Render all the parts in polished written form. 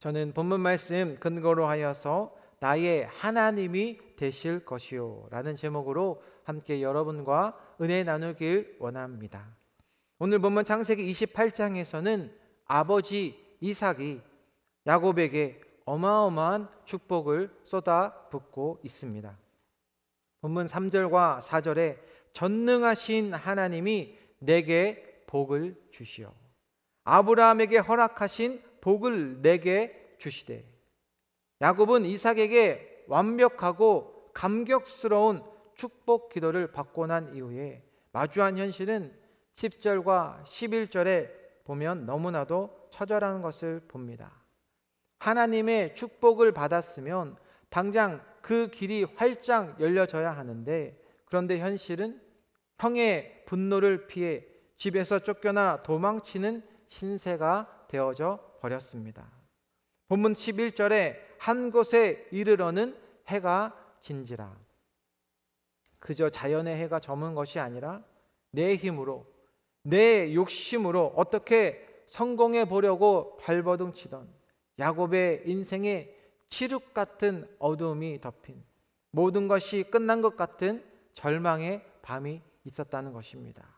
저는 본문 말씀 근거로 하여서 나의 하나님이 되실 것이요 라는 제목으로 함께 여러분과 은혜 나누길 원합니다. 오늘 본문 창세기 28장에서는 아버지 이삭이 야곱에게 어마어마한 축복을 쏟아붓고 있습니다. 본문 3절과 4절에 전능하신 하나님이 내게 복을 주시오, 아브라함에게 허락하신 복을 내게 주시되. 야곱은 이삭에게 완벽하고 감격스러운 축복 기도를 받고 난 이후에 마주한 현실은 10절과 11절에 보면 너무나도 처절한 것을 봅니다. 하나님의 축복을 받았으면 당장 그 길이 활짝 열려져야 하는데, 그런데 현실은 형의 분노를 피해 집에서 쫓겨나 도망치는 신세가 되어져 버렸습니다. 본문 11절에 한 곳에 이르러는 해가 진지라. 그저 자연의 해가 저문 것이 아니라 내 힘으로, 내 욕심으로 어떻게 성공해 보려고 발버둥 치던 야곱의 인생에 칠흑 같은 어두움이 덮인, 모든 것이 끝난 것 같은 절망의 밤이 있었다는 것입니다.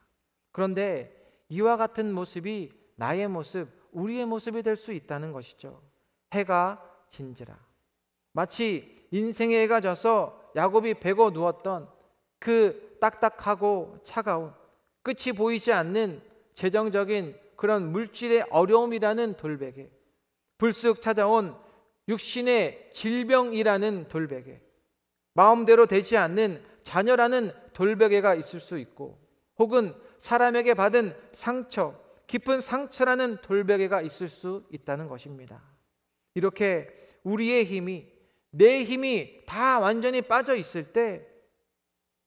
그런데 이와 같은 모습이 나의 모습, 우리의 모습이 될 수 있다는 것이죠. 해가 진지라. 마치 인생의 해가 져서 야곱이 베고 누웠던 그 딱딱하고 차가운, 끝이 보이지 않는 재정적인 그런 물질의 어려움이라는 돌베개, 불쑥 찾아온 육신의 질병이라는 돌베개, 마음대로 되지 않는 자녀라는 돌베개가 있을 수 있고, 혹은 사람에게 받은 상처, 깊은 상처라는 돌베개가 있을 수 있다는 것입니다. 이렇게 우리의 힘이, 내 힘이 다 완전히 빠져 있을 때,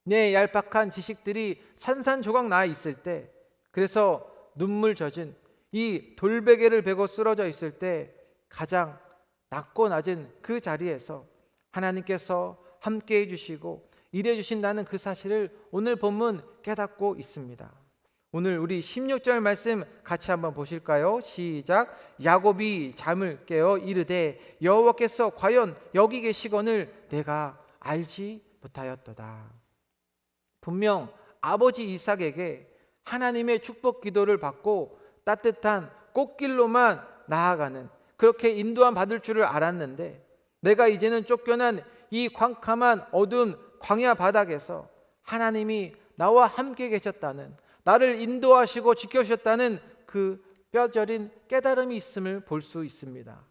내 얄팍한 지식들이 산산조각 나 있을 때, 그래서 눈물 젖은 이 돌베개를 베고 쓰러져 있을 때 가장 낮고 낮은 그 자리에서 하나님께서 함께 해주시고 일해 주신다는 그 사실을 오늘 본문 깨닫고 있습니다. 오늘 우리 16절 말씀 같이 한번 보실까요? 시작. 야곱이 잠을 깨어 이르되 여호와께서 과연 여기 계시거늘 내가 알지 못하였도다. 분명 아버지 이삭에게 하나님의 축복 기도를 받고 따뜻한 꽃길로만 나아가는, 그렇게 인도함 받을 줄을 알았는데, 내가 이제는 쫓겨난 이 캄캄한 어두운 광야 바닥에서 하나님이 나와 함께 계셨다는, 나를 인도하시고 지켜주셨다는 그 뼈저린 깨달음이 있음을 볼 수 있습니다.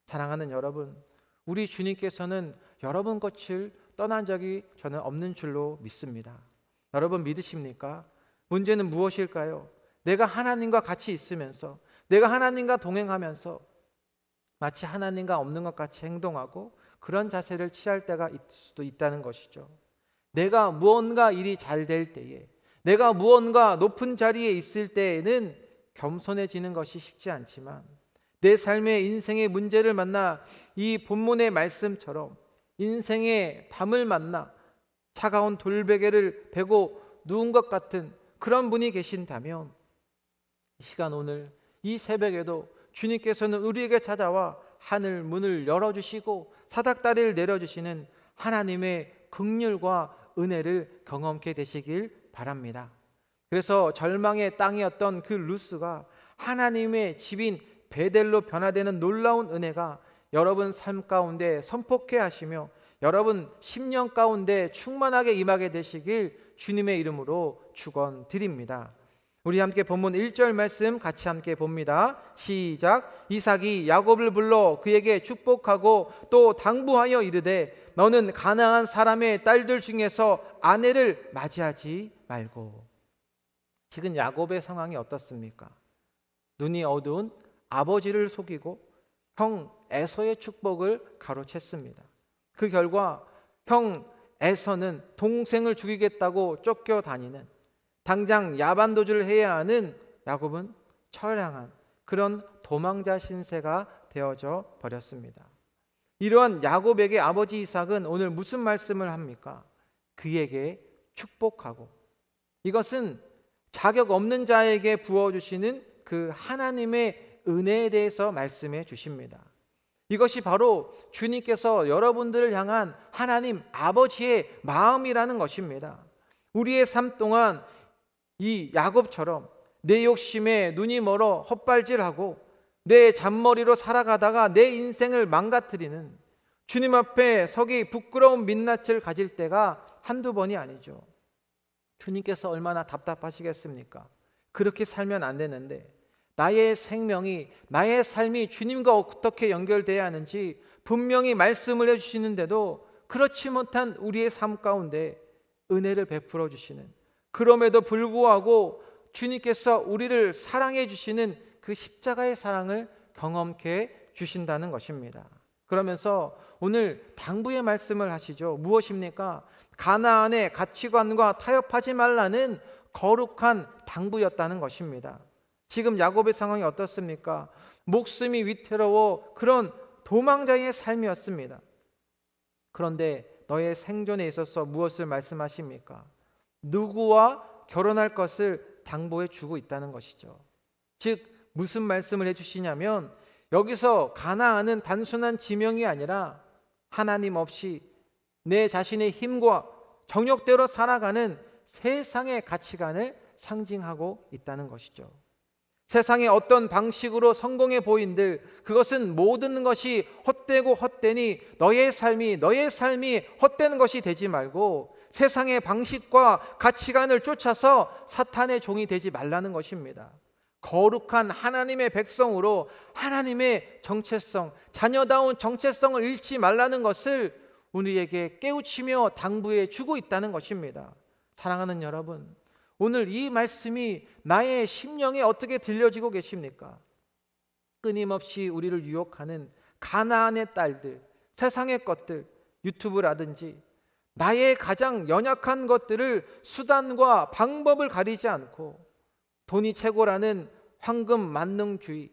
사랑하는 여러분, 우리 주님께서는 여러분 것을 떠난 적이 저는 없는 줄로 믿습니다. 여러분 믿으십니까? 문제는 무엇일까요? 내가 하나님과 같이 있으면서, 내가 하나님과 동행하면서 마치 하나님과 없는 것 같이 행동하고 그런 자세를 취할 때가 있을 수도 있다는 것이죠. 내가 무언가 일이 잘 될 때에, 내가 무언가 높은 자리에 있을 때에는 겸손해지는 것이 쉽지 않지만, 내 삶의 인생의 문제를 만나 이 본문의 말씀처럼 인생의 밤을 만나 차가운 돌베개를 베고 누운 것 같은 그런 분이 계신다면, 이 시간 오늘 이 새벽에도 주님께서는 우리에게 찾아와 하늘 문을 열어주시고 사닥다리를 내려주시는 하나님의 긍휼과 은혜를 경험케 되시길 바랍니다. 그래서 절망의 땅이었던 그 루스가 하나님의 집인 베델로 변화되는 놀라운 은혜가 여러분 삶 가운데 선포케 하시며 여러분 10년 가운데 충만하게 임하게 되시길 주님의 이름으로 축원드립니다. 우리 함께 본문 1절 말씀 같이 함께 봅니다. 시작. 이삭이 야곱을 불러 그에게 축복하고 또 당부하여 이르되 너는 가나안 사람의 딸들 중에서 아내를 맞이하지 말고. 지금 야곱의 상황이 어떻습니까? 눈이 어두운 아버지를 속이고 형 에서의 축복을 가로챘습니다. 그 결과 형 에서는 동생을 죽이겠다고 쫓겨다니는, 당장 야반도주를 해야 하는 야곱은 처량한 그런 도망자 신세가 되어져 버렸습니다. 이러한 야곱에게 아버지 이삭은 오늘 무슨 말씀을 합니까? 그에게 축복하고, 이것은 자격 없는 자에게 부어주시는 그 하나님의 은혜에 대해서 말씀해 주십니다. 이것이 바로 주님께서 여러분들을 향한 하나님 아버지의 마음이라는 것입니다. 우리의 삶 동안 이 야곱처럼 내 욕심에 눈이 멀어 헛발질하고 내 잔머리로 살아가다가 내 인생을 망가뜨리는, 주님 앞에 서기 부끄러운 민낯을 가질 때가 한두 번이 아니죠. 주님께서 얼마나 답답하시겠습니까? 그렇게 살면 안 되는데, 나의 생명이, 나의 삶이 주님과 어떻게 연결돼야 하는지 분명히 말씀을 해주시는데도 그렇지 못한 우리의 삶 가운데 은혜를 베풀어 주시는, 그럼에도 불구하고 주님께서 우리를 사랑해 주시는 그 십자가의 사랑을 경험케 주신다는 것입니다. 그러면서 오늘 당부의 말씀을 하시죠. 무엇입니까? 가나안의 가치관과 타협하지 말라는 거룩한 당부였다는 것입니다. 지금 야곱의 상황이 어떻습니까? 목숨이 위태로워 그런 도망자의 삶이었습니다. 그런데 너의 생존에 있어서 무엇을 말씀하십니까? 누구와 결혼할 것을 당부해 주고 있다는 것이죠. 즉 무슨 말씀을 해주시냐면, 여기서 가나안은 단순한 지명이 아니라 하나님 없이 내 자신의 힘과 정욕대로 살아가는 세상의 가치관을 상징하고 있다는 것이죠. 세상의 어떤 방식으로 성공해 보인들, 그것은 모든 것이 헛되고 헛되니 너의 삶이 헛되는 것이 되지 말고 세상의 방식과 가치관을 쫓아서 사탄의 종이 되지 말라는 것입니다. 거룩한 하나님의 백성으로 하나님의 정체성, 자녀다운 정체성을 잃지 말라는 것을 우리에게 깨우치며 당부해 주고 있다는 것입니다. 사랑하는 여러분, 오늘 이 말씀이 나의 심령에 어떻게 들려지고 계십니까? 끊임없이 우리를 유혹하는 가나안의 딸들, 세상의 것들, 유튜브라든지 나의 가장 연약한 것들을 수단과 방법을 가리지 않고 돈이 최고라는 황금 만능주의,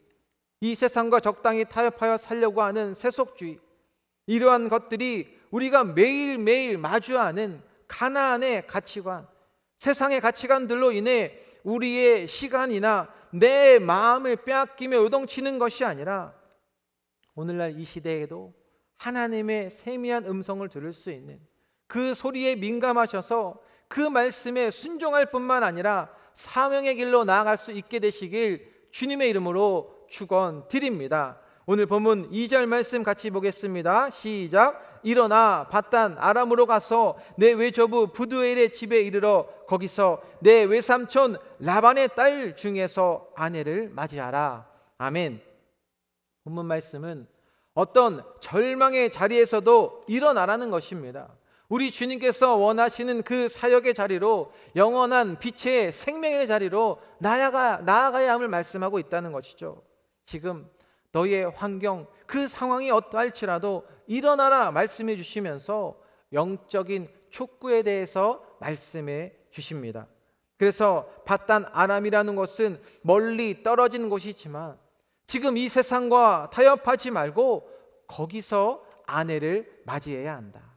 이 세상과 적당히 타협하여 살려고 하는 세속주의, 이러한 것들이 우리가 매일매일 마주하는 가나안의 가치관, 세상의 가치관들로 인해 우리의 시간이나 내 마음을 빼앗기며 요동치는 것이 아니라 오늘날 이 시대에도 하나님의 세미한 음성을 들을 수 있는, 그 소리에 민감하셔서 그 말씀에 순종할 뿐만 아니라 사명의 길로 나아갈 수 있게 되시길 주님의 이름으로 축원드립니다. 오늘 본문 2절 말씀 같이 보겠습니다. 시작. 일어나 밧단 아람으로 가서 내 외조부 부두엘의 집에 이르러 거기서 내 외삼촌 라반의 딸 중에서 아내를 맞이하라. 아멘. 본문 말씀은 어떤 절망의 자리에서도 일어나라는 것입니다. 우리 주님께서 원하시는 그 사역의 자리로, 영원한 빛의 생명의 자리로 나아가야 함을 말씀하고 있다는 것이죠. 지금 너의 환경, 그 상황이 어떠할지라도 일어나라 말씀해 주시면서 영적인 촉구에 대해서 말씀해 주십니다. 그래서 밧단 아람이라는 곳은 멀리 떨어진 곳이지만 지금 이 세상과 타협하지 말고 거기서 아내를 맞이해야 한다.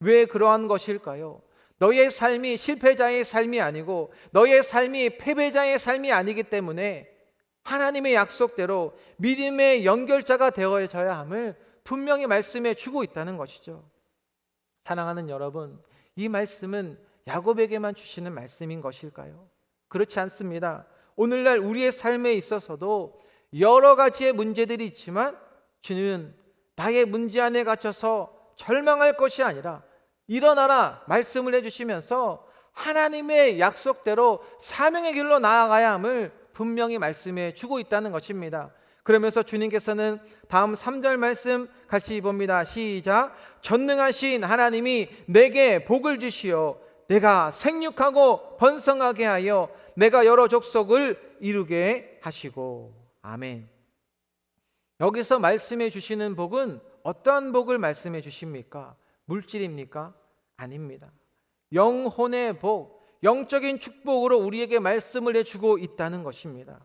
왜 그러한 것일까요? 너의 삶이 실패자의 삶이 아니고 너의 삶이 패배자의 삶이 아니기 때문에 하나님의 약속대로 믿음의 연결자가 되어져야 함을 분명히 말씀해 주고 있다는 것이죠. 사랑하는 여러분, 이 말씀은 야곱에게만 주시는 말씀인 것일까요? 그렇지 않습니다. 오늘날 우리의 삶에 있어서도 여러 가지의 문제들이 있지만 주님은 나의 문제 안에 갇혀서 절망할 것이 아니라 일어나라 말씀을 해주시면서 하나님의 약속대로 사명의 길로 나아가야 함을 분명히 말씀해 주고 있다는 것입니다. 그러면서 주님께서는 다음 3절 말씀 같이 봅니다. 시작. 전능하신 하나님이 내게 복을 주시어 내가 생육하고 번성하게 하여 내가 여러 족속을 이루게 하시고. 아멘. 여기서 말씀해 주시는 복은 어떠한 복을 말씀해 주십니까? 물질입니까? 아닙니다. 영혼의 복, 영적인 축복으로 우리에게 말씀을 해주고 있다는 것입니다.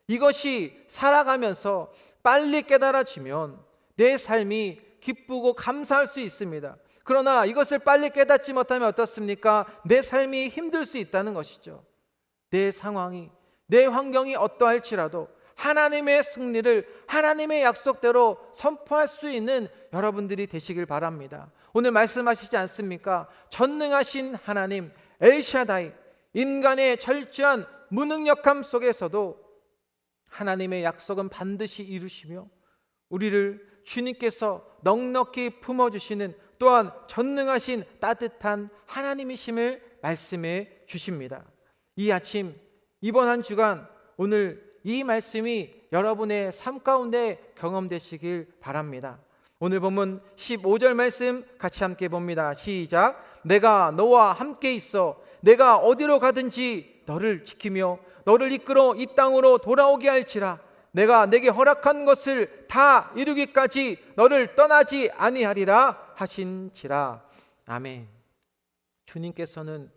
이것이 살아가면서 빨리 깨달아지면 내 삶이 기쁘고 감사할 수 있습니다. 그러나 이것을 빨리 깨닫지 못하면 어떻습니까? 내 삶이 힘들 수 있다는 것이죠. 내 상황이, 내 환경이 어떠할지라도 하나님의 승리를 하나님의 약속대로 선포할 수 있는 여러분들이 되시길 바랍니다. 오늘 말씀하시지 않습니까? 전능하신 하나님 엘샤다이, 인간의 철저한 무능력함 속에서도 하나님의 약속은 반드시 이루시며 우리를 주님께서 넉넉히 품어주시는 또한 전능하신 따뜻한 하나님이심을 말씀해 주십니다. 이 아침, 이번 한 주간 오늘 이 말씀이 여러분의 삶 가운데 경험되시길 바랍니다. 오늘 본문 15절 말씀 같이 함께 봅니다. 시작. 내가 너와 함께 있어 내가 어디로 가든지 너를 지키며 너를 이끌어 이 땅으로 돌아오게 할지라. 내가 내게 허락한 것을 다 이루기까지 너를 떠나지 아니하리라 하신지라. 아멘. 주님께서는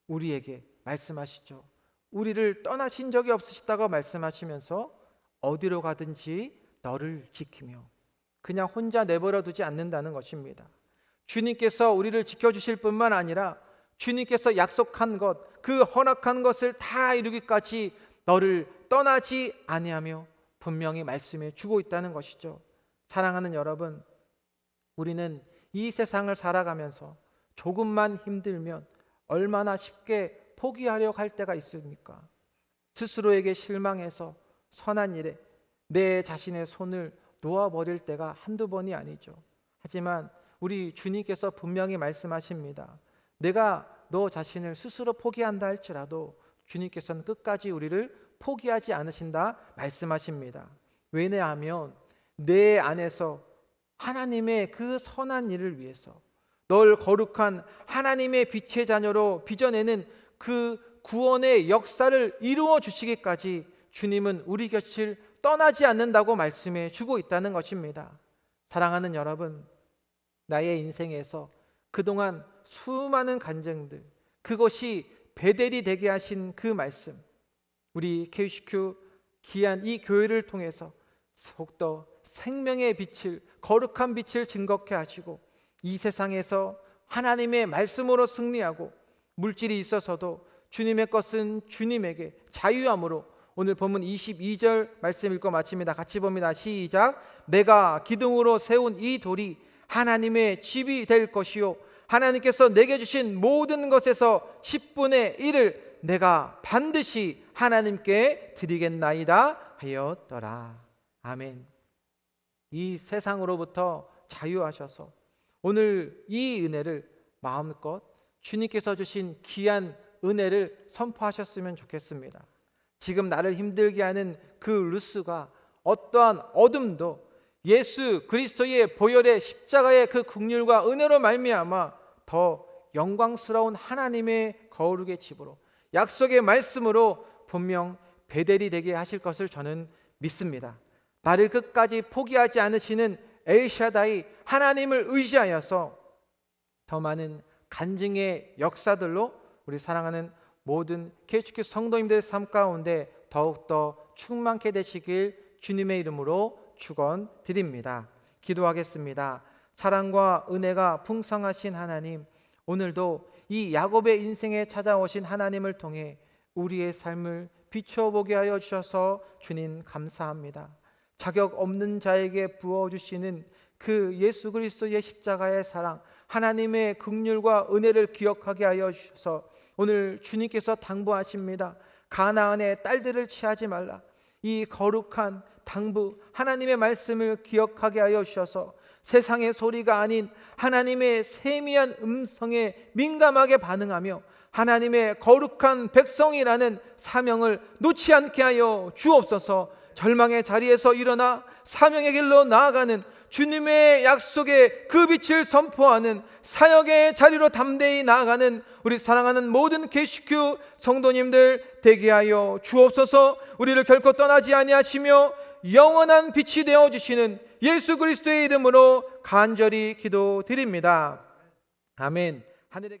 우리에게 말씀하시죠. 우리를 떠나신 적이 없으시다고 말씀하시면서 어디로 가든지 너를 지키며 그냥 혼자 내버려 두지 않는다는 것입니다. 주님께서 우리를 지켜주실 뿐만 아니라 주님께서 약속한 것, 그 허락한 것을 다 이루기까지 너를 떠나지 아니하며 분명히 말씀해 주고 있다는 것이죠. 사랑하는 여러분, 우리는 이 세상을 살아가면서 조금만 힘들면 얼마나 쉽게 포기하려고 할 때가 있습니까? 스스로에게 실망해서 선한 일에 내 자신의 손을 놓아버릴 때가 한두 번이 아니죠. 하지만 우리 주님께서 분명히 말씀하십니다. 내가 너 자신을 스스로 포기한다 할지라도 주님께서는 끝까지 우리를 포기하지 않으신다 말씀하십니다. 왜냐하면 내 안에서 하나님의 그 선한 일을 위해서 널 거룩한 하나님의 빛의 자녀로 빚어내는 그 구원의 역사를 이루어 주시기까지 주님은 우리 곁을 떠나지 않는다고 말씀해 주고 있다는 것입니다. 사랑하는 여러분, 나의 인생에서 그동안 수많은 간증들, 그것이 베델이 되게 하신 그 말씀, 우리 KCQ 귀한 이 교회를 통해서 더욱더 생명의 빛을, 거룩한 빛을 증거케 하시고 이 세상에서 하나님의 말씀으로 승리하고 물질이 있어서도 주님의 것은 주님에게 자유함으로 오늘 본문 22절 말씀 읽고 마칩니다. 같이 봅니다. 시작. 내가 기둥으로 세운 이 돌이 하나님의 집이 될 것이요 하나님께서 내게 주신 모든 것에서 10분의 1을 내가 반드시 하나님께 드리겠나이다 하였더라. 아멘. 이 세상으로부터 자유하셔서 오늘 이 은혜를 마음껏 주님께서 주신 귀한 은혜를 선포하셨으면 좋겠습니다. 지금 나를 힘들게 하는 그 루스가 어떠한 어둠도 예수 그리스도의 보혈의 십자가의 그 긍휼과 은혜로 말미암아 더 영광스러운 하나님의 거룩의 집으로 약속의 말씀으로 분명 베델이 되게 하실 것을 저는 믿습니다. 나를 끝까지 포기하지 않으시는 엘샤다이 하나님을 의지하여서 더 많은 간증의 역사들로 우리 사랑하는 모든 KCQ 성도님들 삶 가운데 더욱더 충만케 되시길 주님의 이름으로 축원드립니다. 기도하겠습니다. 사랑과 은혜가 풍성하신 하나님, 오늘도 이 야곱의 인생에 찾아오신 하나님을 통해 우리의 삶을 비춰보게 하여 주셔서 주님 감사합니다. 자격 없는 자에게 부어주시는 그 예수 그리스도의 십자가의 사랑, 하나님의 긍휼과 은혜를 기억하게 하여 주셔서 오늘 주님께서 당부하십니다. 가나안의 딸들을 취하지 말라. 이 거룩한 당부 하나님의 말씀을 기억하게 하여 주셔서 세상의 소리가 아닌 하나님의 세미한 음성에 민감하게 반응하며 하나님의 거룩한 백성이라는 사명을 놓지 않게 하여 주옵소서. 절망의 자리에서 일어나 사명의 길로 나아가는 주님의 약속의 그 빛을 선포하는 사역의 자리로 담대히 나아가는 우리 사랑하는 모든 KCQ 성도님들 되게 하여 주옵소서. 우리를 결코 떠나지 아니하시며 영원한 빛이 되어주시는 예수 그리스도의 이름으로 간절히 기도드립니다. 아멘. 하늘의